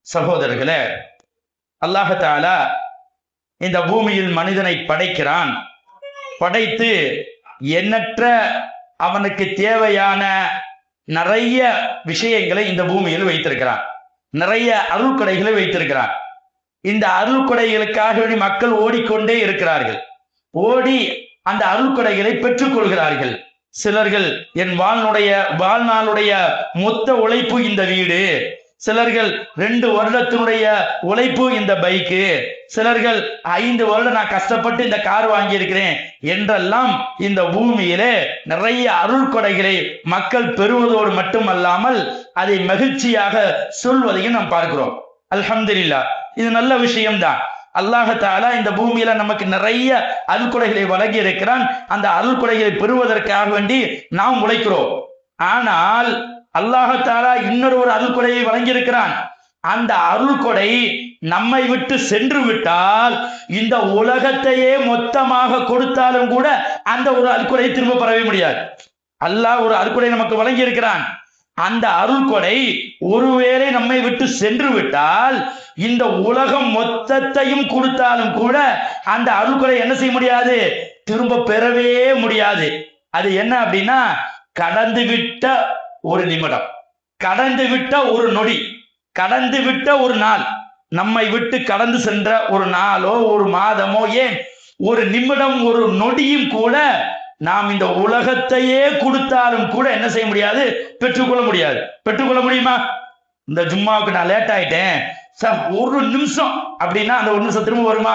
சகோதரர்களே, அல்லாஹ் தஆலா இந்த பூமியில் மனிதனை படைக்கிறான். படைத்து எண்ணற்ற அவனுக்கு தேவையான நிறைய விஷயங்களை இந்த பூமியில் வைத்திருக்கிறான். நிறைய அருள்கொடைகளை வைத்திருக்கிறான். இந்த அருள்கொடைகளுக்காக மக்கள் ஓடிக்கொண்டே இருக்கிறார்கள். ஓடி அந்த அருள்கொடைகளை பெற்றுக் கொள்கிறார்கள். சிலர்கள் என் வாழ்நாளுடைய மொத்த உழைப்பு இந்த வீடு, சிலர்கள் 2 வருடத்தினுடைய உழைப்பு இந்த பைக்கு, சிலர்கள் 5 வருடம் நான் கஷ்டப்பட்டு இந்த கார் வாங்கி இருக்கிறேன் என்றெல்லாம் இந்த பூமியிலே நிறைய அருள் கொடைகளை மக்கள் பெறுவதோடு மட்டுமல்லாமல் அதை மகிழ்ச்சியாக சொல்வதையும் நாம் பார்க்கிறோம். அல்ஹம்துலில்லாஹ், இது நல்ல விஷயம்தான். அல்லாஹ் தஆலா இந்த பூமியில நமக்கு நிறைய அருள்கொடைகளை வழங்கி இருக்கிறான். அந்த அருள்கொடைகளை பெறுவதற்காக வேண்டி நாம் உழைக்கிறோம். ஆனால் அல்லாஹ் தஆலா இன்னொரு அருள்கொடையை வழங்கி இருக்கிறான். அந்த அருள்கொடை நம்மை விட்டு சென்று விட்டால் இந்த உலகத்தையே மொத்தமாக கொடுத்தாலும் கூட அந்த ஒரு அருள்கொடையை திரும்ப பெறவே முடியாது. அல்லாஹ் ஒரு அருள்கொடை நமக்கு வழங்கி இருக்கிறான். அந்த அருள்கொடை ஒருவேளை நம்மை விட்டு சென்று விட்டால் இந்த உலகம் மொத்தத்தையும் கொடுத்தாலும் கூட அந்த அருள்கொடை என்ன செய்ய முடியாது, திரும்ப பெறவே முடியாது. அது என்ன அப்படின்னா, கடந்து விட்ட ஒரு நிமிடம், கடந்து விட்ட ஒரு நொடி, கடந்து விட்ட ஒரு நாள், நம்மை விட்டு கடந்து சென்ற ஒரு நாளோ ஒரு மாதமோ ஏன் ஒரு நிமிடம் ஒரு நொடியும் கூட நாம் இந்த உலகத்தையே கொடுத்தாலும் கூட என்ன செய்ய முடியாது, பெற்றுக்கொள்ள முடியாது. பெற்றுக்கொள்ள முடியுமா? இந்த ஜும்மாவுக்கு நான் லேட் ஆயிட்டேன் சார், ஒரு நிமிஷம் அப்படின்னா அந்த 1 நிமிஷம் திரும்ப வருமா?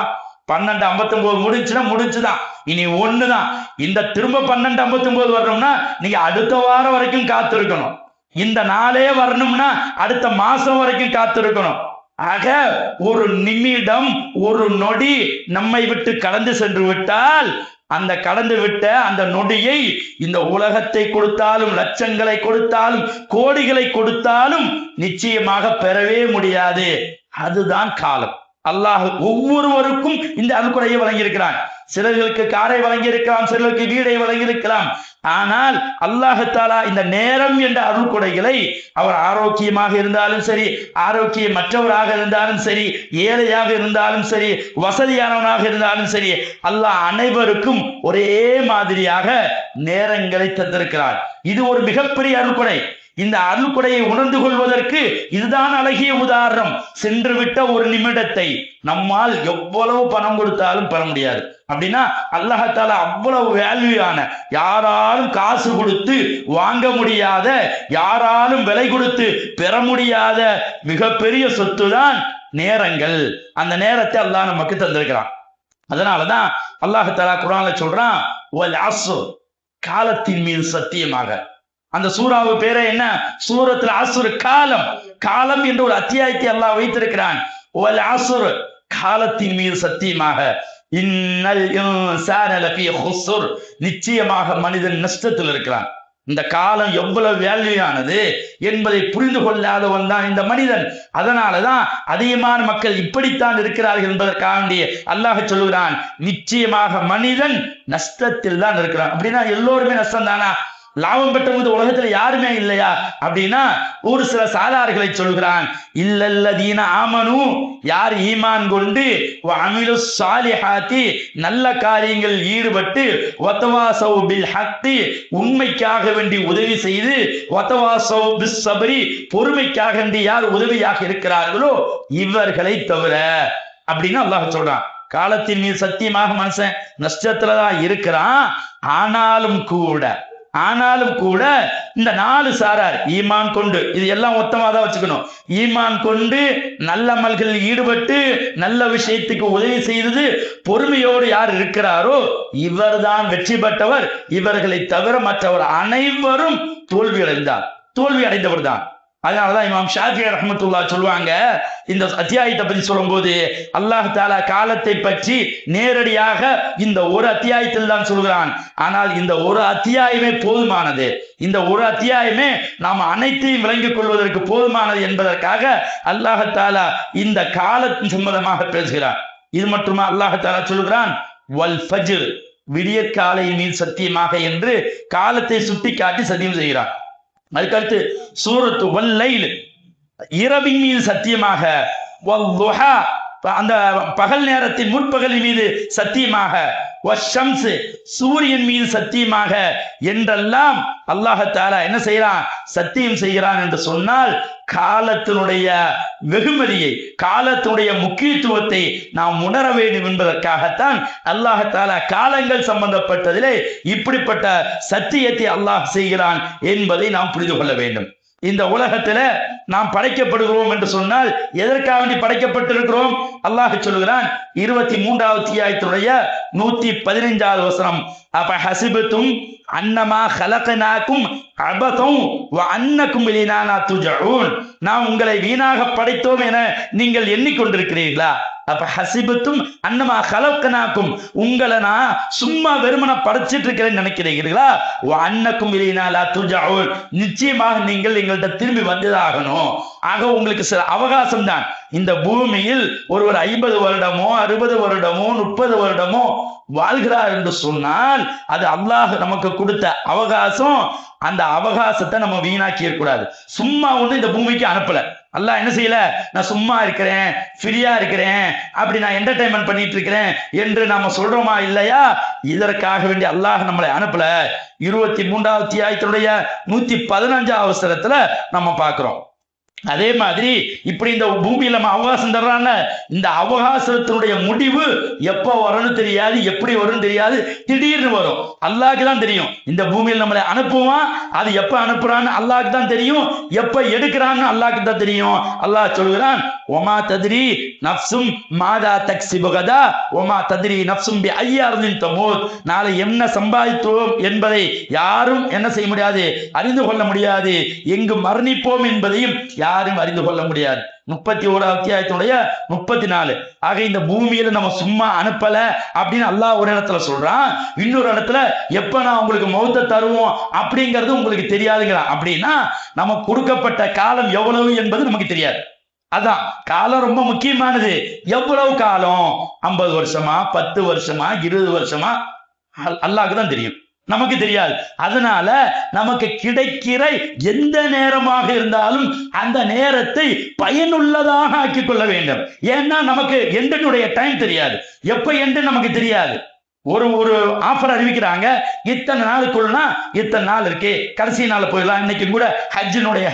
12:59 முடிஞ்சுன்னா முடிச்சுதான், இனி ஒண்ணுதான். இந்த திரும்ப 12:59 வரணும்னா நீங்க அடுத்த வாரம் வரைக்கும் காத்திருக்கணும். இந்த நாளே வரணும்னா அடுத்த மாசம் வரைக்கும் காத்திருக்கணும். ஆக ஒரு நிமிடம் ஒரு நொடி நம்மை விட்டு கடந்து சென்று விட்டால் அந்த கடந்து விட்ட அந்த நொடியை இந்த உலகத்தை கொடுத்தாலும், லட்சங்களை கொடுத்தாலும், கோடிகளை கொடுத்தாலும் நிச்சயமாக பெறவே முடியாது. அதுதான் காலம். அல்லாஹ் ஒவ்வொருவருக்கும் இந்த அருள்கொடையை வழங்கியிருக்கிறான். சிலர்களுக்கு காரை வழங்கியிருக்கலாம், சிலருக்கு வீடை வழங்கியிருக்கலாம். ஆனால் அல்லாஹ் தஆலா இந்த நேரம் என்ற அருள்கொடைகளை அவர் ஆரோக்கியமாக இருந்தாலும் சரி, ஆரோக்கியமற்றவராக இருந்தாலும் சரி, ஏழையாக இருந்தாலும் சரி, வசதியானவனாக இருந்தாலும் சரி, அல்லாஹ் அனைவருக்கும் ஒரே மாதிரியாக நேரங்களை தந்திருக்கிறார். இது ஒரு மிகப்பெரிய அருள்கொடை. இந்த அருள்கொடையை உணர்ந்து கொள்வதற்கு இதுதான் அழகிய உதாரணம். சென்று விட்ட ஒரு நிமிடத்தை நம்மால் எவ்வளவு பணம் கொடுத்தாலும் பெற முடியாது. அப்படின்னா அல்லாஹ் தஆலா அவ்வளவு வேல்யூயான, யாராலும் காசு கொடுத்து வாங்க முடியாத, யாராலும் விலை கொடுத்து பெற முடியாத மிகப்பெரிய சொத்து தான் நேரங்கள். அந்த நேரத்தை அல்லாஹ் நமக்கு தந்திருக்கிறான். அதனாலதான் அல்லாஹ் தஆலா குர்ஆன்ல சொல்றான், வல் அஸ்ர், காலத்தின் மீது சத்தியமாக. அந்த சூராவு பேரே என்ன? சூரத்துல் அஸ்ர், காலம். காலம் என்ற ஒரு அத்தியாயத்தை அல்லாஹ் வைத்திருக்கிறான். வல் அஸ்ர், காலத்தின் மீது சத்தியமாக. இன்னல் இன்சான லஃபீ குஸ்ர், நிச்சயமாக மனிதன் நஷ்டத்தில் இருக்கிறான். இந்த காலம் எவ்வளவு வேல்யூயானது என்பதை புரிந்து கொள்ளாதவன் தான் இந்த மனிதன். அதனாலதான் அதிகமான மக்கள் இப்படித்தான் இருக்கிறார்கள் என்பதற்காக அல்லாஹ் சொல்லுகிறான், நிச்சயமாக மனிதன் நஷ்டத்தில் தான் இருக்கிறான். அப்படின்னா எல்லோருமே நஷ்டம் தானா? லாபம் பெற்றவங்க உலகத்துல யாருமே இல்லையா அப்படின்னா ஒரு சில சாதார்களை சொல்கிறான். இல்லல்லதீன ஆமனு, யார் ஈமான் கொண்டு, வஅமிலு ஸாலிஹாத்தி, நல்ல காரியங்கள் ஈடுபட்டு, வதவாஸவ் பில் ஹக்கி, உண்மைக்காக வேண்டி உதவி செய்து, வதவாஸவ் பிஸ் ஸப்ரி, பொறுமைக்காக வேண்டி யார் உதவியாக இருக்கிறார்களோ இவர்களை தவிர அப்படின்னு அல்லாஹ் சொல்றான். காலத்தின் மீது சத்தியமாக மனுஷன் நஷ்டத்துலதான் இருக்கிறான். ஆனாலும் கூட இந்த 4 சாரார் ஈமான் கொண்டு, இது எல்லாம் மொத்தமாக வச்சுக்கணும், ஈமான் கொண்டு நல்ல அமல்களில் ஈடுபட்டு நல்ல விஷயத்துக்கு உதவி செய்தது, பொறுமையோடு யார் இருக்கிறாரோ இவர்தான் வெற்றி பெற்றவர். இவர்களை தவிர மற்றவர் அனைவரும் தோல்வி அடைந்தவர் தான். அதனாலதான் இமாம் ஷாஃபி ரஹ்மத்துல்லாஹ் சொல்லுவாங்க, இந்த அத்தியாயத்தை பற்றி சொல்லும்போது அல்லாஹ் தஆலா காலத்தை பற்றி நேரடியாக இந்த ஒரு அத்தியாயத்தில் தான் சொல்கிறான். ஆனால் இந்த ஒரு அத்தியாயமே போதுமானது. இந்த ஒரு அத்தியாயமே நாம் அனைத்தையும் விளங்கிக் கொள்வதற்கு போதுமானது என்பதற்காக அல்லாஹ் தஆலா இந்த காலத்தின் சம்பந்தமாக பேசுகிறான். இது மட்டுமா, அல்லாஹ் தஆலா சொல்கிறான், வல் ஃபஜ்ர், விடியற்காலை மீது சத்தியமாக என்று காலத்தை சுட்டி காட்டி சத்தியம் செய்கிறான். அதுக்கடுத்து சூரத்து வல் லைல், இரவின் மீது சத்தியமாக, வல்லுஹா அந்த பகல் நேரத்தின் முற்பகலின் மீது சத்தியமாக, வஷம்ஸ் சூரியன் மீது சத்தியமாக என்றெல்லாம் அல்லாஹ் தஆலா என்ன செய்யறான், சத்தியம் செய்கிறான் என்று சொன்னால் காலத்தினுடைய வெகுமதியை, காலத்தினுடைய முக்கியத்துவத்தை நாம் உணர வேண்டும் என்பதற்காகத்தான் அல்லாஹ் தஆலா காலங்கள் சம்பந்தப்பட்டதிலே இப்படிப்பட்ட சத்தியத்தை அல்லாஹ் செய்கிறான் என்பதை நாம் புரிந்து கொள்ள வேண்டும். இந்த உலகத்துல நாம் படைக்கப்படுகிறோம் என்று சொன்னால் எதற்காக வேண்டி படைக்கப்பட்டிருக்கிறோம்? அல்லாஹ் சொல்கிறான் 23வது அத்தியாயத்துடைய 115வது வசனம், அப்ப ஹசிபத்தும் அன்னமா ஹலகனாக்கும் அபதம் வ அன்னக்கும் இலைனா துஜஊன், நாம் உங்களை வீணாக படைத்தோம் என நீங்கள் எண்ணிக்கொண்டிருக்கிறீர்களா? அப்ப ஹசிபத்தும் அன்னமா ஹலகனாக்கும், உங்களை நான் சும்மா வெறுமன படைச்சிட்டு இருக்கிறேன்னு நினைக்கிறீர்களா? வ அன்னக்கும் இலைனா துஜஊன், நிச்சயமாக நீங்கள் எங்கள்கிட்ட திரும்பி வந்துதாகணும். ஆக உங்களுக்கு சில அவகாசம் தான். இந்த பூமியில் ஒருவர் 50 வருடமோ 60 வருடமோ 30 வருடமோ வாழ்கிறார் என்று சொன்னால் அது அல்லாஹ் நமக்கு கொடுத்த அவகாசம். அந்த அவகாசத்தை நம்ம வீணாக்கி இருக்கக்கூடாது. சும்மா ஒண்ணு இந்த பூமிக்கு அனுப்பல. அல்லாஹ் என்ன செய்யல, நான் சும்மா இருக்கிறேன், ஃப்ரீயா இருக்கிறேன், அப்படி நான் என்டர்டைன்மெண்ட் பண்ணிட்டு இருக்கிறேன் என்று நாம சொல்றோமா இல்லையா? இதற்காக வேண்டி அல்லாஹ் நம்மளை அனுப்பல. 23வது அத்தியாயத்துடைய 115வது வசனத்துல நம்ம பார்க்கிறோம். அதே மாதிரி இப்படி இந்த பூமியில நம்ம அவகாசம் தர்றாங்க. இந்த அவகாசத்தினுடைய முடிவு எப்ப வரும்னு தெரியாது, எப்படி வரும்னு தெரியாது, திடீர்னு வரும். அல்லாஹ்க்கு தான் தெரியும். இந்த பூமியில் நம்மளை அனுப்புவான், அது எப்ப அனுப்புறான்னு அல்லாஹ்க்கு தான் தெரியும், எப்ப எடுக்கிறான்னு அல்லாஹ்க்கு தான் தெரியும். அல்லாஹ் சொல்கிறான், ஒமா தத்ரி நஃப்சும் மாதா தக்ஸிபு கதா ஒமா தத்ரி நஃப்சும் பி ஐயி அர்தின் தமூத், நாளை என்ன சம்பாதித்தோம் என்பதை யாரும் என்ன செய்ய முடியாது, அறிந்து கொள்ள முடியாது. எங்கு மரணிப்போம் என்பதையும் யாரும் அறிந்து கொள்ள முடியாது. 31வது அத்தியாயத்துடைய 34. ஆக இந்த பூமியில நம்ம சும்மா அனுப்பல அப்படின்னு அல்லாஹ் ஒரு இடத்துல சொல்றான். இன்னொரு இடத்துல எப்ப நான் உங்களுக்கு மௌத்தை தருவோம் அப்படிங்கிறது உங்களுக்கு தெரியாதுங்கிறான். அப்படின்னா நமக்கு கொடுக்கப்பட்ட காலம் எவ்வளவு என்பது நமக்கு தெரியாது. அதான் காலம் ரொம்ப முக்கியமானது. எவ்வளவு காலம், 50 வருஷமா 10 வருஷமா 20 வருஷமா அல்லாஹ்க்கு தான் தெரியும், நமக்கு தெரியாது. அதனால நமக்கு கிடைக்கிற எந்த நேரமாக இருந்தாலும் அந்த நேரத்தை பயனுள்ளதாக ஆக்கிக் கொள்ள வேண்டும். ஏன்னா நமக்கு எண்டனுடைய டைம் தெரியாது, எப்ப எண்டு நமக்கு தெரியாது. ஒரு ஆஃபர் அறிவிக்கிறாங்க, இத்தனை நாளுக்குள்ளனா இத்தனை நாள் இருக்கு, கடைசி நாள் போயிடலாம். இன்னைக்கு கூட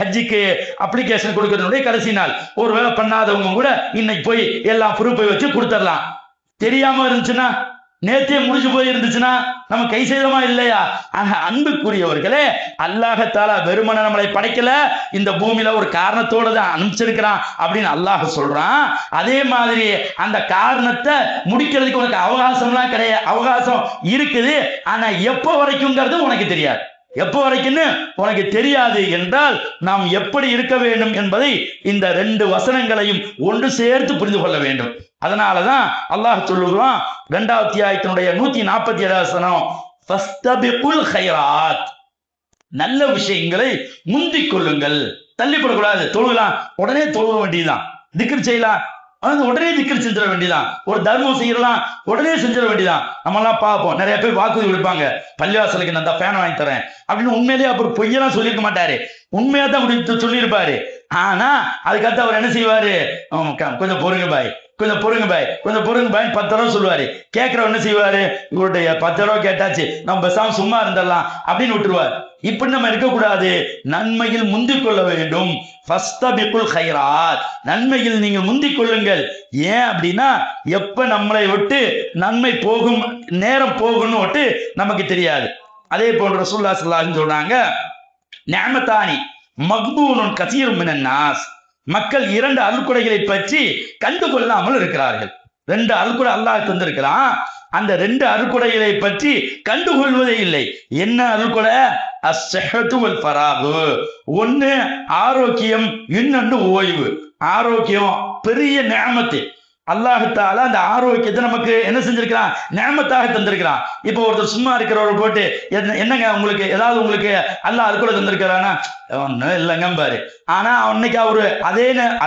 ஹஜ்ஜுக்கு அப்ளிகேஷன் கொடுக்கறதுடைய கடைசி நாள். ஒருவேளை பண்ணாதவங்க கூட இன்னைக்கு போய் எல்லா ப்ரூஃபை வச்சு கொடுத்துடலாம். தெரியாம இருந்துச்சுன்னா, நேத்தே முடிஞ்சு போய் இருந்துச்சுன்னா நம்ம கை செய்தோமா இல்லையா? அன்புக்குரியவர்களே, அல்லாஹ் தஆலா வெறுமனே நம்மளை படைக்கல, இந்த பூமியில ஒரு காரணத்தோட தான் அனுப்பிச்சிருக்கிறான் அப்படின்னு அல்லாஹ் சொல்றான். அதே மாதிரி அந்த காரணத்தை முடிக்கிறதுக்கு உனக்கு அவகாசம்லாம் கிடையாது. அவகாசம் இருக்குது, ஆனா எப்போ வரைக்கும்ங்கிறது உனக்கு தெரியாது. எப்போ வரைக்கும்னு உனக்கு தெரியாது என்றால் நாம் எப்படி இருக்க வேண்டும் என்பதை இந்த 2 வசனங்களையும் ஒன்று சேர்த்து புரிந்து கொள்ள வேண்டும். அதனாலதான் அல்லாஹ் சொல்லுகிறான் 2வது அத்தியாயத்தினுடைய 147வது வசனம், ஃபஸ்தபிகுல் கைராத், நல்ல விஷயங்களை முந்திக் கொள்ளுங்கள், தள்ளிப்படக்கூடாது. தொழுகலாம், உடனே தொழுக வேண்டியதுதான். திக்ர் செய்யலாம், உடனே திக்ர் செஞ்சிட வேண்டியதான். ஒரு தர்மம் செய்யலாம், உடனே செஞ்சிட வேண்டியதான். நம்ம எல்லாம் பார்ப்போம், நிறைய பேர் வாக்குறுதி கொடுப்பாங்க, பள்ளிவாசலுக்கு நான் ஃபேன் வாங்கி தரேன் அப்படின்னு. உண்மையிலேயே அப்புறம் பொய்யெல்லாம் சொல்லியிருக்க மாட்டாரு, உண்மையா தான் சொல்லியிருப்பாரு. ஆனா அதுக்கடுத்து அவர் என்ன செய்வாரு, கொஞ்சம் பொறுங்க பாய், கொஞ்சம் பொறுங்க பாய், கொஞ்சம் பொறுங்க பாய் 10 தடவை சொல்லுவாரு. கேட்கிறவன் என்ன செய்வாரு, இவருடைய 10 தடவை கேட்டாச்சு, நம்ம பேசாம சும்மா இருந்துடலாம் அப்படின்னு விட்டுருவார். இப்படி நம்ம இருக்கக்கூடாது, நன்மையில் முந்திக் கொள்ள வேண்டும். ஃபஸ்தபிகுல் கைராத், நன்மையில் நீங்கள் முந்திக் கொள்ளுங்கள். ஏன் அப்படின்னா எப்ப நம்மளை விட்டு நன்மை போகும், நேரம் போகும்னு விட்டு நமக்கு தெரியாது. அதே போன்ற ரசூலுல்லாஹி ஸல்லல்லாஹு அலைஹி வஸல்லம் சொல்றாங்க, நிஅமத்தானி மக்பூனுன் கஸீரும் மினன் நாஸ், மக்கள் 2 அருள்கொடைகளை பற்றி கண்டு கொள்ளாமல் இருக்கிறார்கள். 2 அருள்கொடை அல்லாஹ் தந்திருக்கிறான், அந்த 2 அருள்கொடைகளை பற்றி கண்டுகொள்வதே இல்லை. என்ன அருள்கொடை? அஸ்ஸஹத்து வல் ஃபராகு, ஒன்னு ஆரோக்கியம், இன்னொன்று ஓய்வு. ஆரோக்கியம் பெரிய நிஅமத்து. அல்லாஹ் தஆலா அந்த ஆரோக்கியத்தை நமக்கு என்ன செஞ்சிருக்கிறான், நிஅமத்தாக தந்திருக்கிறான். இப்போ ஒருத்தர் சும்மா இருக்கிறவரை போட்டு என்னங்க உங்களுக்கு ஏதாவது உங்களுக்கு அல்லாஹ் அருள் கூட தந்திருக்கிறானா? ஒன்னும் இல்லைங்க பாரு. ஆனா அன்னைக்கு அவரு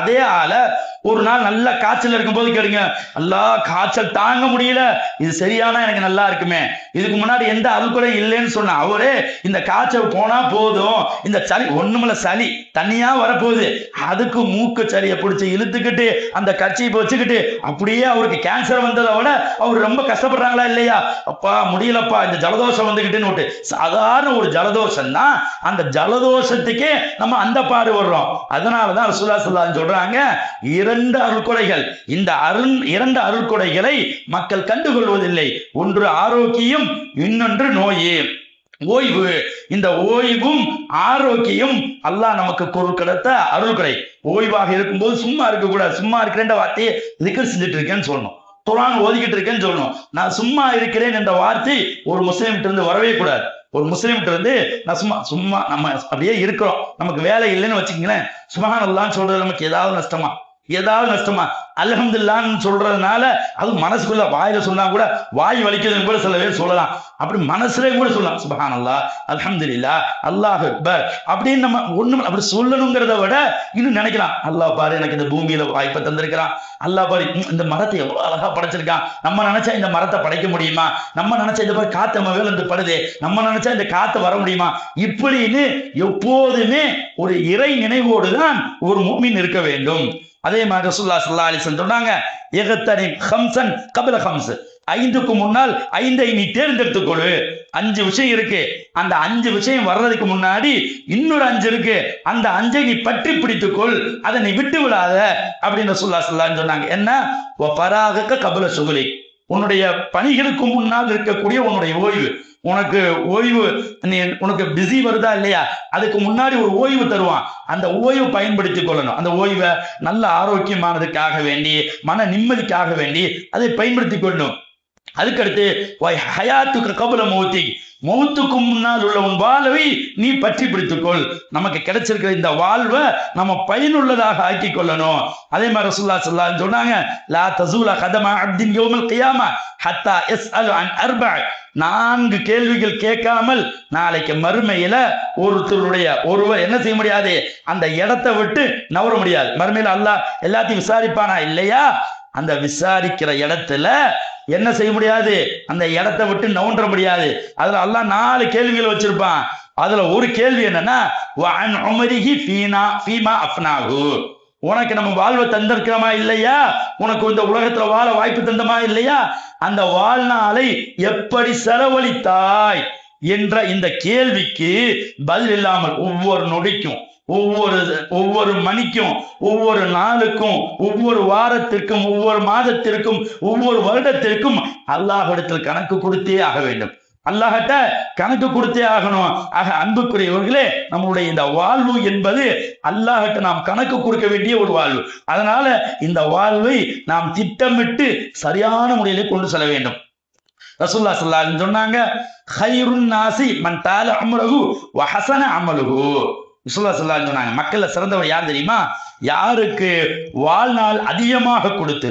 அதே ஆளை ஒரு நாள் நல்ல காய்ச்சல் இருக்கும்போது கேளுங்க, அல்லாஹ் காய்ச்சல் தாங்க முடியல, இது சரியானா எனக்கு நல்லா இருக்குமே, இதுக்கு முன்னாடி எந்த அருள்குறை இல்லைன்னு சொன்ன அவரே இந்த காய்ச்சல் போனா போதும், இந்த சளி ஒண்ணுமில்ல, சளி தனியா வரப்போகுது, அதுக்கு மூக்கு சளியை பிடிச்சி இழுத்துக்கிட்டு அந்த கட்சியை வச்சுக்கிட்டு அப்படியே அவருக்கு கேன்சர் வந்ததை விட அவர் ரொம்ப கஷ்டப்படுறாங்களா இல்லையா? அப்பா முடியலப்பா இந்த ஜலதோஷம் வந்துகிட்டுன்னு சாதாரண ஒரு ஜலதோஷம் தான், அந்த ஜலதோஷத்துக்கே நம்ம அந்த பாடு வர்றோம். அதனாலதான் ரசூலுல்லாஹி ஸல்லல்லாஹு அலைஹி வஸல்லம் சொல்றாங்க, இரண்டு அருள்கொடைகள், இந்த இரண்டு அருள்கொடைகளை மக்கள் கண்டுகொள்வதில்லை. ஒன்று ஆரோக்கியம், இன்னொன்று நோயே ஓய்வு. இந்த ஓய்வும் ஆரோக்கியம் அல்லாஹ் நமக்கு கொடுத்த அருள்கொடை. ஓய்வாக இருக்கும்போது சும்மா இருக்கக்கூடாது. சும்மா இருக்கிறேன் வார்த்தையை திக்ர் செஞ்சுட்டு இருக்கேன்னு சொல்லணும், குர்ஆன் ஓதிக்கிட்டு இருக்கேன்னு சொல்லணும். நான் சும்மா இருக்கிறேன் என்ற வார்த்தை ஒரு முஸ்லிம்கிட்ட இருந்து வரவே கூடாது. ஒரு முஸ்லிம்கிட்ட இருந்து நான் சும்மா நம்ம அப்படியே இருக்கிறோம், நமக்கு வேலை இல்லைன்னு வச்சுக்கங்களேன், சுப்ஹானல்லாஹ்னு சொல்றது நமக்கு ஏதாவது நஷ்டமா? அல்ஹம்துலில்லாஹ்னு சொல்றதுனால அது மனசுக்குள்ள, வாயில சொன்னா கூட வாய் வலிக்குதுன்னு கூட சில பேர் சொல்லலாம். அப்படி மனசுல கூட சொல்லலாம், சுப்ஹானல்லாஹ், அல்ஹம்துலில்லாஹ், அல்லாஹ் அக்பர் அப்படின்னு நம்ம ஒண்ணும் அப்படி சொல்லணுங்கிறத விட இன்னும் நினைக்கலாம், அல்லாஹ் பாரு எனக்கு இந்த பூமியில வாய்ப்பை தந்திருக்கிறான், அல்லாஹ் பாரு இந்த மரத்தை எவ்வளவு அழகா படைச்சிருக்கான், நம்ம நினைச்சா இந்த மரத்தை படைக்க முடியுமா, நம்ம நினைச்சா இந்த மாதிரி காத்து நம்ம வேலை வந்து படுது, நம்ம நினைச்சா இந்த காத்து வர முடியுமா, இப்படின்னு எப்போதுமே ஒரு இறை நினைவோடு தான் ஒரு முஃமின் இருக்க வேண்டும். அதே மாதிரி ரசூலுல்லாஹி ஸல்லல்லாஹு அலைஹி வஸல்லம் சொன்னாங்க, இஹ்தனிம் ஹம்ஸன் கப்ல ஹம்ஸ், 5க்கு முன்னால் 5ஐ நீ தேர்ந்தெடுத்துக் கொள்ளு. 5 விஷயம் இருக்கு, அந்த 5 விஷயம் வர்றதுக்கு முன்னாடி இன்னொரு 5 இருக்கு, அந்த 5ஐ நீ பற்றி பிடித்துக்கொள், அதை நீ விட்டு விடாத அப்படின்னு ரசூலுல்லாஹி ஸல்லல்லாஹு அலைஹி வஸல்லம் சொன்னாங்க. என்ன? வஃபராகக கப்ல ஷுகுலி, உன்னுடைய பணிகளுக்கு முன்னால் இருக்கக்கூடிய உன்னுடைய ஓய்வு. உனக்கு ஓய்வு, உனக்கு பிஸி வருதா இல்லையா, அதுக்கு முன்னாடி ஒரு ஓய்வு தருவான், அந்த ஓய்வு பயன்படுத்திக் கொள்ளணும். அந்த ஓய்வை நல்ல ஆரோக்கியமானதுக்காக வேண்டி, மன நிம்மதிக்காக வேண்டி அதை பயன்படுத்திக் கொள்ளணும். அதுக்கடுத்து ஹயாத்துக்கு கபல மௌத்துக்கு முன்னால் உள்ள உன் வாழ்வை நீ பற்றி பிடித்துக்கொள். நமக்கு கிடைச்சிருக்கிற இந்த வாழ்வை நம்ம பயனுள்ளதாக ஆக்கி கொள்ளணும். அதே மாதிரி ரசூலுல்லாஹி ஸல்லல்லாஹு அலைஹி வஸல்லம் சொன்னாங்க, லா தஸூல கதம அப்தின் யௌமல் கியாமா ஹத்தா யஸ்அலு அன் அர்பஅ, 4 கேள்விகள் கேட்காமல் நாளைக்கு மறுமையில ஒருவர் என்ன செய்ய முடியாது, அந்த இடத்தை விட்டு நவர முடியாது. மறுமையில அல்லாஹ் எல்லாத்தையும் விசாரிப்பானா இல்லையா? அந்த விசாரிக்கிற இடத்துல என்ன செய்ய முடியாது, அந்த இடத்தை விட்டு நவுன்ற முடியாது. அதுல அல்லாஹ் 4 கேள்விகள் வச்சிருப்பான். அதுல ஒரு கேள்வி என்னன்னா, வஅன் உமரிஹி ஃபீமா அஃப்னாஹு, உனக்கு நம்ம வாழ்வை தந்திருக்கிறோமா இல்லையா, உனக்கு இந்த உலகத்துல வாழ வாய்ப்பு தந்தமா இல்லையா, அந்த வாழ்நாளை எப்படி செலவழித்தாய் என்ற இந்த கேள்விக்கு பதில் இல்லாமல் ஒவ்வொரு நொடிக்கும், ஒவ்வொரு மணிக்கும், ஒவ்வொரு நாளுக்கும், ஒவ்வொரு வாரத்திற்கும், ஒவ்வொரு மாதத்திற்கும், ஒவ்வொரு வருடத்திற்கும் அல்லாஹ்விடத்தில் கணக்கு கொடுத்தே ஆக வேண்டும். அல்லாஹ்கிட்ட கணக்கு கொடுத்தே ஆகணும். ஆக அன்புக்குரியவர்களே, நம்மளுடைய இந்த வாழ்வு என்பது அல்லாஹ்கிட்ட நாம் கணக்கு கொடுக்க வேண்டிய ஒரு வாழ்வு. அதனால இந்த வாழ்வை நாம் திட்டமிட்டு சரியான முறையிலே கொண்டு செல்ல வேண்டும். ரசூலுல்லாஹி ஸல்லல்லாஹு அலைஹி வஸல்லம் சொன்னாங்க, கைருன் நாசி மன் தால அம்ருஹு வ ஹஸன அமலுஹு. ரசூலுல்லாஹி ஸல்லல்லாஹு அலைஹி வஸல்லம் சொன்னாங்க, மக்கள்ல சிறந்தவர் யார் தெரியுமா? யாருக்கு வாழ்நாள் அதிகமாக கொடுத்து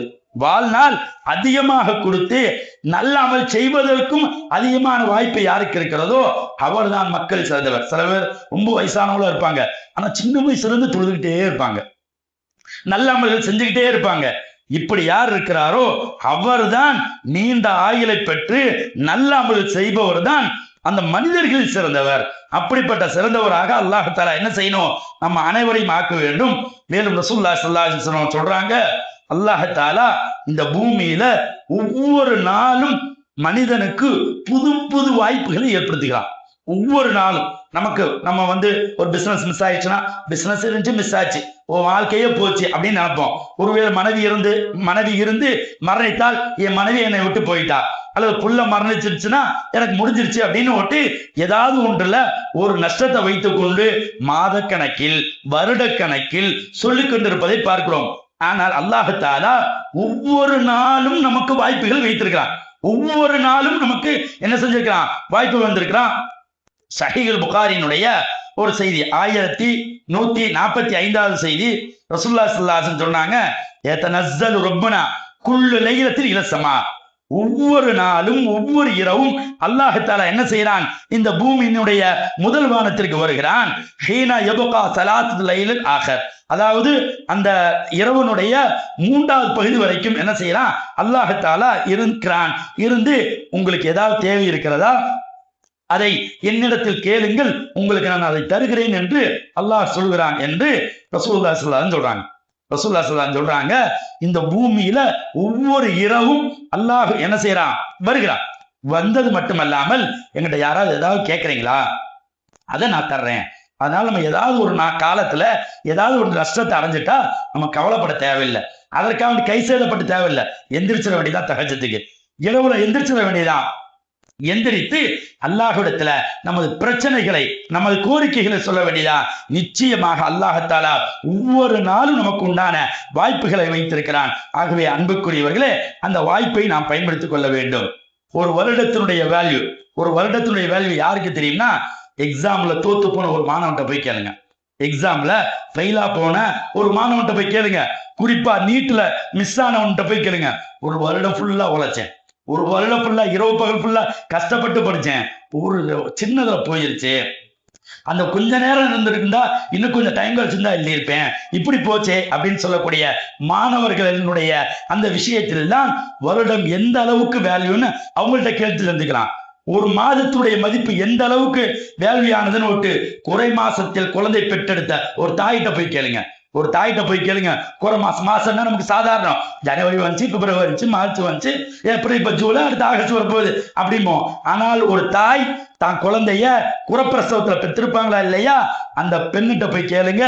நல்ல அமல் செய்வதற்கும் அதிகமான வாய்ப்பு யாருக்கு இருக்கிறதோ அவர்தான் மக்கள் சிறந்தவர். சில பேர் ரொம்ப வயசானவங்களும் இருப்பாங்க, ஆனா சின்ன வயசுல இருந்து தொழுதுகிட்டே இருப்பாங்க, நல்ல அமல்கள் செஞ்சுக்கிட்டே இருப்பாங்க. இப்படி யார் இருக்கிறாரோ அவர்தான் நீண்ட ஆயுளை பெற்று நல்ல அமல் செய்பவர் தான் அந்த மனிதர்கள் சிறந்தவர். அப்படிப்பட்ட சிறந்தவராக அல்லாஹ் தஆலா என்ன செய்யணும், நம்ம அனைவரையும் ஆக்க வேண்டும். மேலும் ரசூலுல்லாஹி ஸல்லல்லாஹு அலைஹி வஸல்லம் சொல்றாங்க, அல்லாஹ் தஆலா இந்த பூமியில ஒவ்வொரு நாளும் மனிதனுக்கு புது புது வாய்ப்புகளை ஏற்படுத்துகிறான். ஒவ்வொரு நாளும் நம்ம ஒரு பிசினஸ் மிஸ் ஆயிடுச்சுன்னா, பிசினஸ் இருந்துச்சு மிஸ் ஆச்சு, வாழ்க்கையே போச்சு அப்படின்னு நினைப்போம். ஒருவேளை மனைவி இருந்து மரணித்தால் என் மனைவி என்னை விட்டு போயிட்டா, அல்லது புள்ள மரணிச்சிருச்சுன்னா எனக்கு முடிஞ்சிருச்சு அப்படின்னு ஏதாவது ஒன்றுல ஒரு நஷ்டத்தை வைத்துக் கொண்டு மாதக்கணக்கில் வருடக்கணக்கில் சொல்லிக் கொண்டிருப்பதை பார்க்கிறோம். ஆனால் அல்லாஹ் தஆலா ஒவ்வொரு நாளும் நமக்கு வாய்ப்புகள் வைத்திருக்கிறான். ஒவ்வொரு நாளும் நமக்கு என்ன செஞ்சிருக்கிறான், வாய்ப்பு வந்திருக்கிறான். சஹீஹுல் புகாரியினுடைய ஒரு செய்தி, 1145வது செய்தி, ரசூலுல்லாஹி ஸல்லல்லாஹு அலைஹி வஸல்லம் சொன்னாங்க, யதனஸ்ஸலு ரப்பனா குல்லு லைலத்தின் இலா ஸமா, ஒவ்வொரு நாளும் ஒவ்வொரு இரவும் அல்லாஹ் தஆலா என்ன செய்யறான், இந்த பூமியினுடைய முதல் வானத்திற்கு வருகிறான். ஹீனா யபகா ஸலாத்துல் லைலில் ஆகர், அதாவது அந்த இரவனுடைய 3வது பகுதி வரைக்கும் என்ன செய்யறான், அல்லாஹ் தஆலா இருக்கிறான். இருந்து உங்களுக்கு ஏதாவது தேவை இருக்கிறதா, அதை என்னிடத்தில் கேளுங்கள், உங்களுக்கு நான் அதை தருகிறேன் என்று அல்லாஹ் சொல்கிறான் என்று ரசூலுல்லாஹி ஸல்லல்லாஹு அலைஹி வஸல்லம் சொல்றாங்க. ரசூலுல்லாஹி ஸல்லல்லாஹு அலைஹி வஸல்லம் சொல்றாங்க, இந்த பூமியில ஒவ்வொரு இரவும் அல்லாஹ் என்ன செய்யறான், வருகிறான். வந்தது மட்டுமல்லாமல் என்கிட்ட யாராவது ஏதாவது கேட்கறீங்களா, அதை நான் தர்றேன். அதனால நம்ம ஏதாவது ஒரு காலத்துல ஏதாவது ஒரு நஷ்டத்தை அடைஞ்சிட்டா நம்ம கவலைப்பட தேவையில்லை, அதற்காக கை சேதப்பட்டு தேவையில்லை. எந்திரிச்சிட வேண்டியதான், தஹஜ்ஜுக்கு இரவுல எந்திரிச்சிட வேண்டியதான். எந்திரித்து அல்லாஹ்விடத்துல நமது பிரச்சனைகளை, நமது கோரிக்கைகளை சொல்ல வேண்டியதா. நிச்சயமாக அல்லாஹ் தஆலா ஒவ்வொரு நாளும் நமக்கு உண்டான வாய்ப்புகளை வைத்திருக்கிறான். ஆகவே அன்புக்குரியவர்களே, அந்த வாய்ப்பை நாம் பயன்படுத்திக் கொள்ள வேண்டும். ஒரு வருடத்தினுடைய வேல்யூ யாருக்கு தெரியும்னா, எக்ஸாம்ல தோத்து போன ஒரு மாணவன்கிட்ட போய் கேளுங்க, எக்ஸாம்ல ஃபெயிலா போன ஒரு மாணவன்கிட்ட போய் கேளுங்க, குறிப்பா நீட்ல மிஸ் ஆனவன்கிட்ட போய் கேளுங்க. ஒரு வருடம் ஃபுல்லா உழைச்சேன், ஒரு வருடம் ஃபுல்லா இரவு பகல் ஃபுல்லா கஷ்டப்பட்டு படிச்சேன், ஒரு சின்னதுல போயிருச்சு, அந்த கொஞ்ச நேரம் இருந்திருந்தா இன்னும் கொஞ்சம் டைம் கழிச்சிருந்தா எழுதியிருப்பேன், இப்படி போச்சே அப்படின்னு சொல்லக்கூடிய மாணவர்களினுடைய அந்த விஷயத்தில் தான் வருடம் எந்த அளவுக்கு வேல்யூன்னு அவங்கள்ட்ட கேட்டு தெரிஞ்சுக்கலாம். ஒரு மாதத்துடைய மதிப்பு எந்த அளவுக்கு வேல்யூ ஆனதுன்னு ஒரு குறை மாசத்தில் குழந்தை பெற்றெடுத்த ஒரு தாயிட்ட போய் கேளுங்க. ஒரு தாயிட்ட போய் கேளுங்க, குறை மாசம்னா நமக்கு சாதாரணம், ஜனவரி வந்துச்சு, பிப்ரவரி வந்துச்சு, மார்ச் வந்துச்சு, ஏப்ரல், இப்ப ஜூலை, அடுத்த ஆகஸ்ட் வரப்போகுது அப்படிமோ. ஆனால் ஒரு தாய் தான் குழந்தைய குறப்பிரசவத்துல பெற்றிருப்பாங்களா இல்லையா, அந்த பெண்ணிட்ட போய் கேளுங்க,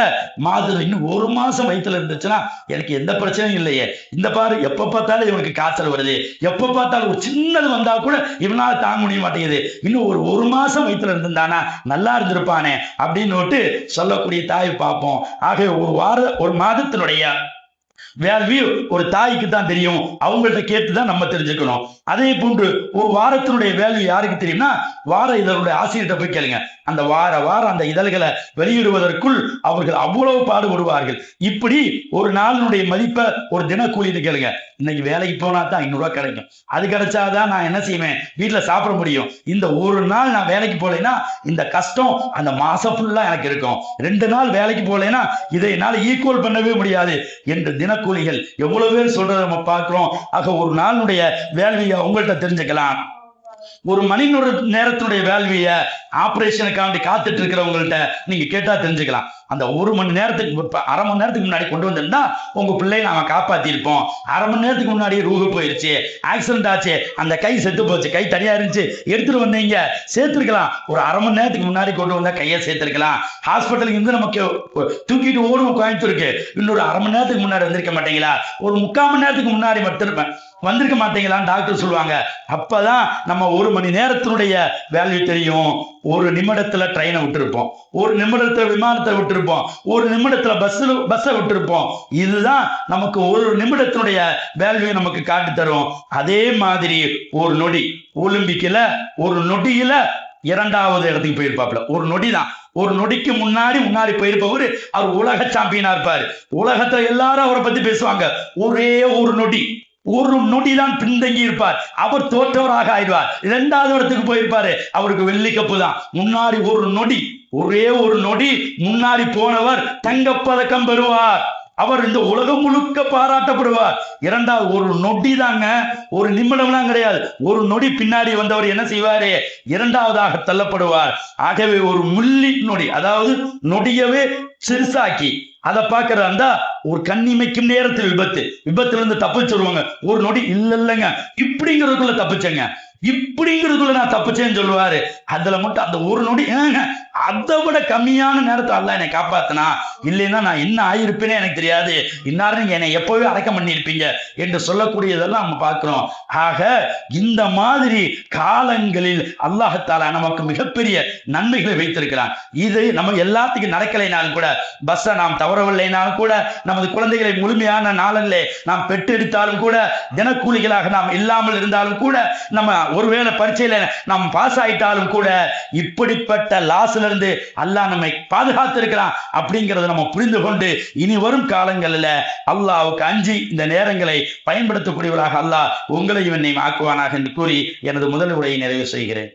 மாதம் இன்னும் 1 மாசம் வயிற்றுல இருந்துச்சுன்னா எனக்கு எந்த பிரச்சனையும் இல்லையே, இந்த பாரு எப்ப பார்த்தாலும் இவனுக்கு காய்ச்சல் வருது, எப்ப பார்த்தாலும் ஒரு சின்னது வந்தா கூட இவனால தாங்க முடிய மாட்டேங்குது, இன்னும் ஒரு மாசம் வயிற்றுல இருந்திருந்தானா நல்லா இருந்திருப்பானே அப்படின்னு சொல்லக்கூடிய தாய் பார்ப்போம். ஆக ஒரு மாதத்தினுடைய வேல்யூ ஒரு தாய்க்கு தான் தெரியும், அவங்கள்ட்ட கேட்டுதான் நம்ம தெரிஞ்சுக்கணும். அதே போன்று ஒரு வாரத்தினுடைய வேல்யூ யாருக்கு தெரியும்னா, வார இதழுடைய ஆசிரியர்கிட்ட போய் கேளுங்க. அந்த வார அந்த இதழ்களை வெளியிடுவதற்குள் அவர்கள் அவ்வளவு பாடுபடுவார்கள். இப்படி ஒரு நாளினுடைய மதிப்பை ஒரு தினக்கூலின்னு கேளுங்க. இன்னைக்கு வேலைக்கு போனா தான் 500 ரூபாய் கிடைக்கும், அது கிடைச்சாதான் நான் என்ன செய்வேன், வீட்டுல சாப்பிட முடியும். இந்த ஒரு நாள் நான் வேலைக்கு போலேன்னா இந்த கஷ்டம் அந்த மாசம் ஃபுல்லா எனக்கு இருக்கும். 2 நாள் வேலைக்கு போலேன்னா இதை என்னால் ஈக்குவல் பண்ணவே முடியாது என்று தினக்கூலிகள் எவ்வளவு பேர் சொல்றதை நம்ம பார்க்கிறோம். ஆக ஒரு நாளுடைய வேல்வியை உங்கள்கிட்ட தெரிஞ்சுக்கலாம். ஒரு மணி நேரத்தினுடைய வேல்விய ஆபரேஷனுக்காண்டி காத்துட்டு இருக்கிறவங்கள்ட்ட நீங்க கேட்டா தெரிஞ்சுக்கலாம். அந்த 1 மணி நேரத்துக்கு, அரை மணி நேரத்துக்கு முன்னாடி கொண்டு வந்திருந்தா உங்க பிள்ளையை நாம காப்பாத்தி இருப்போம். அரை மணி நேரத்துக்கு முன்னாடி ரூஹு போயிருச்சு, ஆக்சிடென்ட் ஆச்சு, அந்த கை செத்து போச்சு, கை தனியா இருந்துச்சு, எடுத்துட்டு வந்தீங்க, சேர்த்திருக்கலாம். ஒரு அரை மணி நேரத்துக்கு முன்னாடி கொண்டு வந்தா கையை சேர்த்திருக்கலாம். ஹாஸ்பிட்டலுக்கு இருந்து நமக்கு தூக்கிட்டு ஓடும் கோயம்புத்தூருக்கு, இன்னொரு அரை மணி நேரத்துக்கு முன்னாடி வந்திருக்க மாட்டீங்களா, ஒரு 3/4 மணி நேரத்துக்கு முன்னாடி மட்டும் வந்திருக்க மாட்டீங்களான்னு டாக்டர் சொல்லுவாங்க. அப்பதான் நம்ம 1 மணி நேரத்தினுடைய வேல்யூ தெரியும். ஒரு நிமிடத்துல ட்ரெயினை விட்டுருப்போம், ஒரு நிமிடத்துல விமானத்தை விட்டுருப்போம், ஒரு நிமிடத்துல பஸ்ஸை விட்டுருப்போம். இதுதான் நமக்கு ஒரு நிமிடத்தினுடைய வேல்யூ நமக்கு காட்டி தரும். அதே மாதிரி ஒரு நொடி, ஒலிம்பிக்ல ஒரு நொடியில 2வது இடத்துக்கு போயிருப்பாப்ல. ஒரு நொடி தான், ஒரு நொடிக்கு முன்னாடி போயிருப்பவர் அவர் உலக சாம்பியனா இருப்பார். உலகத்தை எல்லாரும் அவரை பத்தி பேசுவாங்க. ஒரே ஒரு நொடி தான் பின்தங்கி இருப்பார், அவர் தோற்றவராக ஆயிடுவார். 2வது இடத்துக்கு போயிருப்பாரு, அவருக்கு வெள்ளி கப்பு தான். முன்னாடி ஒரு நொடி, ஒரே ஒரு நொடி முன்னாடி போனவர் தங்கப்பதக்கம் பெறுவார். அவர் இந்த உலகம் முழுக்க பாராட்டப்படுவார். 2வது ஒரு நொடி தாங்க, ஒரு நிமிடம்லாம் கிடையாது, ஒரு நொடி பின்னாடி வந்தவர் என்ன செய்வாரு, 2வதாக தள்ளப்படுவார். ஆகவே ஒரு மில்லி நொடி, அதாவது நொடியவே சிறுசாக்கி அதை பார்க்கறதா இருந்தா ஒரு கண்ணிமைக்கும் நேரத்தில் விபத்துல இருந்து தப்பிச்சிருவாங்க. ஒரு நொடி இல்லைங்க, இப்படிங்கிறதுக்குள்ள தப்பிச்சேங்க, இப்படிங்கிறதுக்குள்ள நான் தப்பிச்சேன்னு சொல்லுவாரு. அதுல மட்டும் அந்த ஒரு நொடி அதை விட கம்மியான நேரத்தை அல்ல என்னை காப்பாத்தினா, இல்லைன்னா நான் என்ன ஆயிருப்பேனே எனக்கு தெரியாது, இன்னாரும் நீங்க என்னை எப்பவே அடக்கம் பண்ணியிருப்பீங்க என்று சொல்லக்கூடியதெல்லாம் நம்ம பார்க்கிறோம். ஆக இந்த மாதிரி காலங்களில் அல்லாஹ் தஆலா நமக்கு மிகப்பெரிய நன்மைகளை வைத்திருக்கிறான். இது நம்ம எல்லாத்துக்கும் நடக்கலைனாலும் கூட, பஸ்ஸை நாம் தவறவில்லைனாலும் கூட, நமது குழந்தைகளை முழுமையான நாளிலே நாம் பெற்றெடுத்தாலும் கூட, தினக்கூலிகளாக நாம் இல்லாமல் இருந்தாலும் கூட, நம்ம ஒருவேளை பரீட்சையில நாம் பாஸ் ஆயிட்டாலும் கூட இப்படிப்பட்ட லாஸ்ல இருந்து அல்லாஹ் நம்மை பாதுகாத்து இருக்கிறான் அப்படிங்கிறத நம்ம புரிந்து கொண்டு இனி வரும் காலங்களில் அல்லாஹ்வுக்கு அஞ்சி இந்த நேரங்களை பயன்படுத்தக்கூடியவர்களாக அல்லாஹ் உங்களையும் என்னையும் ஆக்குவானாக என்று கூறி எனது முதல் உரையை நிறைவு செய்கிறேன்.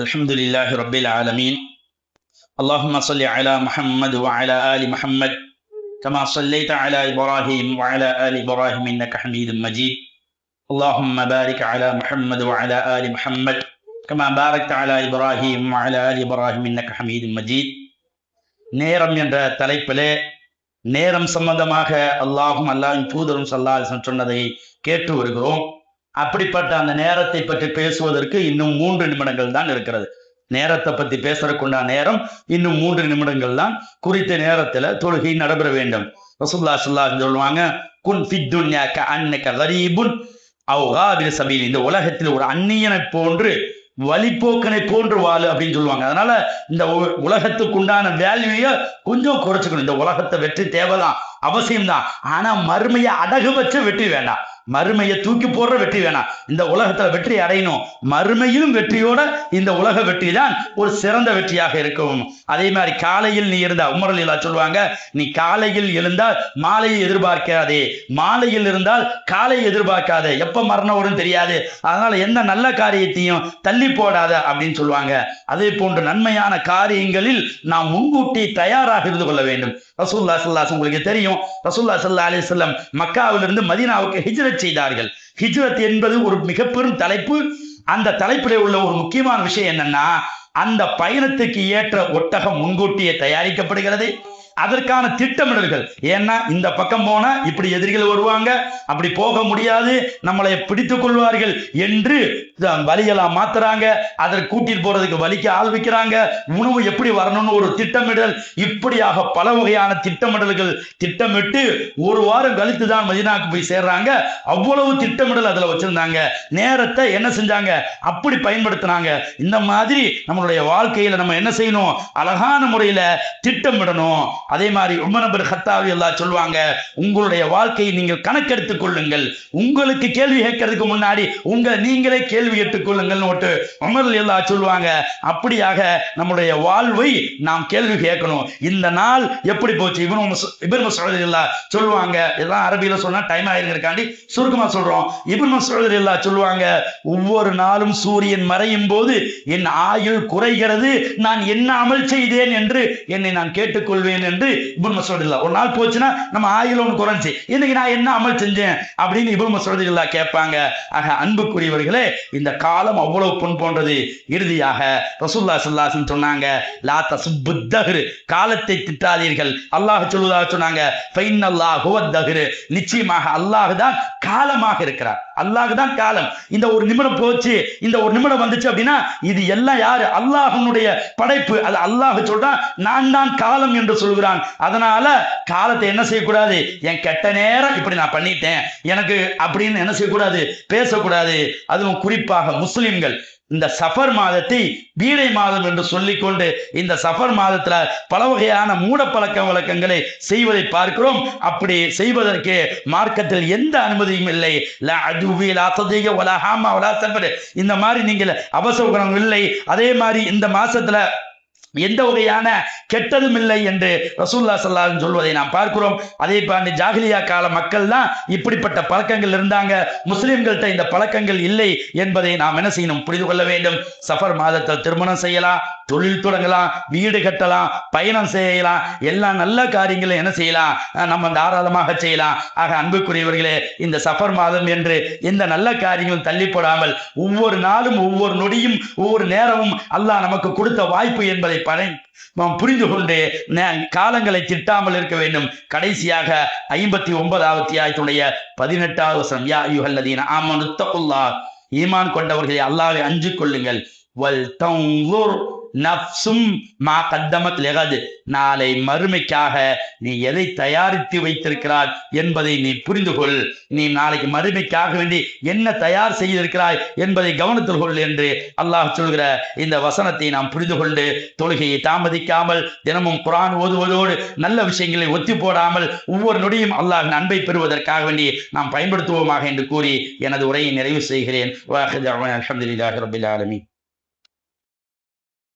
الحمد لله رب العالمين اللهم صل على محمد وعلى آل محمد كما صليت على إبراهيم وعلى آل إبراهيم إنك حميد مجيد اللهم بارك على محمد وعلى آل محمد كما باركت على إبراهيم وعلى آل إبراهيم إنك حميد مجيد. நேரம் என்ற தலைப்பிலே நேரம் சம்பந்தமாக அல்லாஹும் அல்லாஹ்வின் தூதரும் ஸல்லல்லாஹு அலைஹி வஸல்லம் சொன்னதை கேட்டு வருகிறோம். அப்படிப்பட்ட அந்த நேரத்தை பற்றி பேசுவதற்கு இன்னும் 3 நிமிடங்கள் தான் இருக்கிறது. நேரத்தை பற்றி பேசுறதுக்குண்டான நேரம் இன்னும் 3 நிமிடங்கள் தான். குறித்த நேரத்தில் தொழுகை நடைபெற வேண்டும். ரசூலுல்லாஹி ஸல்லல்லாஹு அலைஹி வஸல்லம் சொல்லுவாங்க, குன் ஃபித் துன்யா கஅன்னக கரீபுன் அவ் காபிர் சபீல். இந்த உலகத்தில் ஒரு அந்நியனை போன்று வழிபோக்கனை போன்று வாழு அப்படின்னு சொல்லுவாங்க. அதனால இந்த உலகத்துக்கு உண்டான வேல்யூவை கொஞ்சம் குறைச்சுக்கணும். இந்த உலகத்தை வெற்றி தேவைதான், அவசியம்தான். ஆனா மறுமையை அடகு வச்ச வெற்றி வேண்டாம், மறுமையை தூக்கி போடுற வெற்றி வேணாம். இந்த உலகத்துல வெற்றி அடையணும், மறுமையிலும் வெற்றியோட இந்த உலக வெற்றி தான் ஒரு சிறந்த வெற்றியாக இருக்கும். அதே மாதிரி காலையில் நீ இருந்தா, உமர் ரலியல்லாஹு சொல்லுவாங்க, நீ காலையில் எழுந்தால் மாலையை எதிர்பார்க்காதே, மாலையில் இருந்தால் காலை எதிர்பார்க்காதே, எப்ப மரணம் வரும் தெரியாது, அதனால எந்த நல்ல காரியத்தையும் தள்ளி போடாத அப்படின்னு சொல்லுவாங்க. அதே போன்று நன்மையான காரியங்களில் நாம் முன்கூட்டி தயாராக இருந்து கொள்ள வேண்டும். ரசூலுல்லாஹி ஸல்லல்லாஹு அலைஹி வஸல்லம் உங்களுக்கு தெரியும், ரசூலுல்லாஹி ஸல்லல்லாஹு அலைஹி வஸல்லம் மக்காவிலிருந்து மதீனாவுக்கு ஹிஜ்ரத் செய்தார்கள். ஹிஜ்ரத் என்பது ஒரு மிக பெரும் தலைப்பு. அந்த தலைப்பிலே உள்ள ஒரு முக்கியமான விஷயம் என்னன்னா, அந்த பயணத்துக்கு ஏற்ற ஒட்டகம் முன்கூட்டியே தயாரிக்கப்படுகிறது. அதற்கான திட்டமிடல்கள், ஏன்னா இந்த பக்கம் போனா இப்படி எதிரிகள் வருவாங்க, அப்படி போக முடியாது, நம்மளை பிடித்துக் கொள்வார்கள் என்று வழியெல்லாம் மாத்துறாங்க. அதற்கு கூட்டிட்டு போறதுக்கு வலிக்கு ஆள் வைக்கிறாங்க, உணவு எப்படி வரணும்னு ஒரு திட்டமிடல். இப்படியாக பல வகையான திட்டமிடல்கள் திட்டமிட்டு ஒரு வாரம் கழித்து தான் மதீனாவுக்கு போய் சேர்றாங்க. அவ்வளவு திட்டமிடல் அதுல வச்சிருந்தாங்க. நேரத்தை என்ன செஞ்சாங்க, அப்படி பயன்படுத்தினாங்க. இந்த மாதிரி நம்மளுடைய வாழ்க்கையில நம்ம என்ன செய்யணும், அழகான முறையில திட்டமிடணும். அதே மாதிரி உமர் இப்னு கத்தாப் ரலியல்லாஹு சொல்லுவாங்க, உங்களுடைய வாழ்க்கையை நீங்கள் கணக்கெடுத்துக் கொள்ளுங்கள், உங்களுக்கு கேள்வி கேட்கறதுக்கு முன்னாடி நீங்களே கேள்வி கேட்டுக் கொள்ளுங்கள் உமர் ரலியல்லாஹு சொல்லுவாங்க. அப்படியாக நம்முடைய வாழ்வை நாம் கேள்வி கேட்கணும். இந்த நாள் எப்படி போச்சு, இப்னு மஸ்ஊத் ரலியல்லாஹு சொல்லுவாங்க, எல்லாம் அரபியில சொன்னா டைம் ஆயிருக்காண்டி சுருக்கமா சொல்றோம். இப்னு மஸ்ஊத் ரலியல்லாஹு சொல்லுவாங்க, ஒவ்வொரு நாளும் சூரியன் மறையும் போது என் ஆயுள் குறைகிறது, நான் என்ன அமல் செய்தேன் என்று என்னை நான் கேட்டுக்கொள்வேன் என்று இப்னு மஸ்ஊத் ரலியல்லாஹு. ஒரு நாள் போச்சுன்னா நம்ம ஆயுள் ஒன்று குறைஞ்சி, இன்னைக்கு நான் என்ன அமல் செஞ்சேன் அப்படின்னு இப்னு மஸ்ஊத் ரலியல்லாஹு கேட்பாங்க. ஆக அன்புக்குரியவர்களே, இந்த காலம் அவ்வளவு பொன் போன்றது. இறுதியாக ரசூலுல்லாஹி ஸல்லல்லாஹு அலைஹி வஸல்லம் சொன்னாங்க, லா தசுப்புத் தஹ்ர், காலத்தை திட்டாதீர்கள். அல்லாஹ் சொல்வதாக சொன்னாங்க, ஃபைனல்லாஹு ஹுவத் தஹ்ர், நிச்சயமாக அல்லாஹ் தான் காலமாக இருக்கிறார், அல்லாஹ் தான் காலம். இந்த ஒரு நிமிடம் போச்சு, இந்த ஒரு நிமிடம் வந்துச்சு அப்படின்னா இது எல்லாம் யாரு, அல்லாஹ்வுடைய படைப்பு. அது அல்லாஹ் சொல்றான், நான் தான் காலம் என்று சொல்கிறான். அதனால காலத்தை என்ன செய்யக்கூடாது, என் கெட்ட நேரம் இப்படி நான் பண்ணிட்டேன் எனக்கு அப்படின்னு என்ன செய்யக்கூடாது, பேசக்கூடாது. அதுவும் குறிப்பாக முஸ்லிம்கள் இந்த சஃபர் மாதத்தை பீடை மாதம் என்று சொல்லிக்கொண்டு இந்த சஃபர் மாதத்துல பல வகையான மூட பழக்க வழக்கங்களை செய்வதை பார்க்கிறோம். அப்படி செய்வதற்கு மார்க்கத்தில் எந்த அனுமதியும் இல்லை. இந்த மாதிரி நீங்கள் அபசகுணம் இல்லை. அதே மாதிரி இந்த மாசத்துல எந்த வகையான கெட்டதும் இல்லை என்று ரசூலுல்லாஹி ஸல்லல்லாஹு அலைஹி வஸல்லம் சொல்வதை நாம் பார்க்கிறோம். அதே பாண்டி ஜாகிலியா கால மக்கள் தான் இப்படிப்பட்ட பழக்கங்கள் இருந்தாங்க. முஸ்லிம்கள்ட்ட இந்த பழக்கங்கள் இல்லை என்பதை நாம் என்ன செய்யணும், புரிந்து கொள்ள வேண்டும். சஃபர் மாதத்தில் திருமணம் செய்யலாம், தொழில் தொடங்கலாம், வீடு கட்டலாம், பயணம் செய்யலாம், எல்லா நல்ல காரியங்களும் என்ன செய்யலாம், நம்ம தாராளமாக செய்யலாம். ஆக அன்புக்குரியவர்களே, இந்த சஃபர் மாதம் என்று எந்த நல்ல காரியங்களும் தள்ளி போடாமல் ஒவ்வொரு நாளும் ஒவ்வொரு நொடியும் ஒவ்வொரு நேரமும் அல்லாஹ் நமக்கு கொடுத்த வாய்ப்பு என்பதை புரிந்து கொண்டு காலங்களை திட்டாமல் இருக்க வேண்டும். கடைசியாக 59வது அத்தியாயத்துடைய 18வது வசனம், யா அய்யுஹல்லதீன ஆமனு தக்குல்லாஹ், ஈமான் கொண்டவர்களே அல்லாஹ்வை அஞ்சிக் கொள்ளுங்கள், வல் தன்ஸுர் நஃப்சும் மா கத்தமத் லெகது, நாளை மறுமைக்காக நீ எதை தயாரித்து வைத்திருக்கிறாய் என்பதை நீ புரிந்து கொள். நீ நாளைக்கு மறுமைக்காக வேண்டி என்ன தயார் செய்திருக்கிறாய் என்பதை கவனத்தில் கொள் என்று அல்லாஹ் சொல்கிற இந்த வசனத்தை நாம் புரிந்து கொண்டு தொழுகையை தாமதிக்காமல் தினமும் குர்ஆன் ஓதுவதோடு நல்ல விஷயங்களை ஒத்தி போடாமல் ஒவ்வொரு நொடியும் அல்லாஹ்வின் அன்பை பெறுவதற்காக வேண்டி நாம் பயன்படுத்துவோமாக என்று கூறி எனது உரையை நிறைவு செய்கிறேன். அல்ஹம்துலில்லாஹி ரப்பில் ஆலமீன்.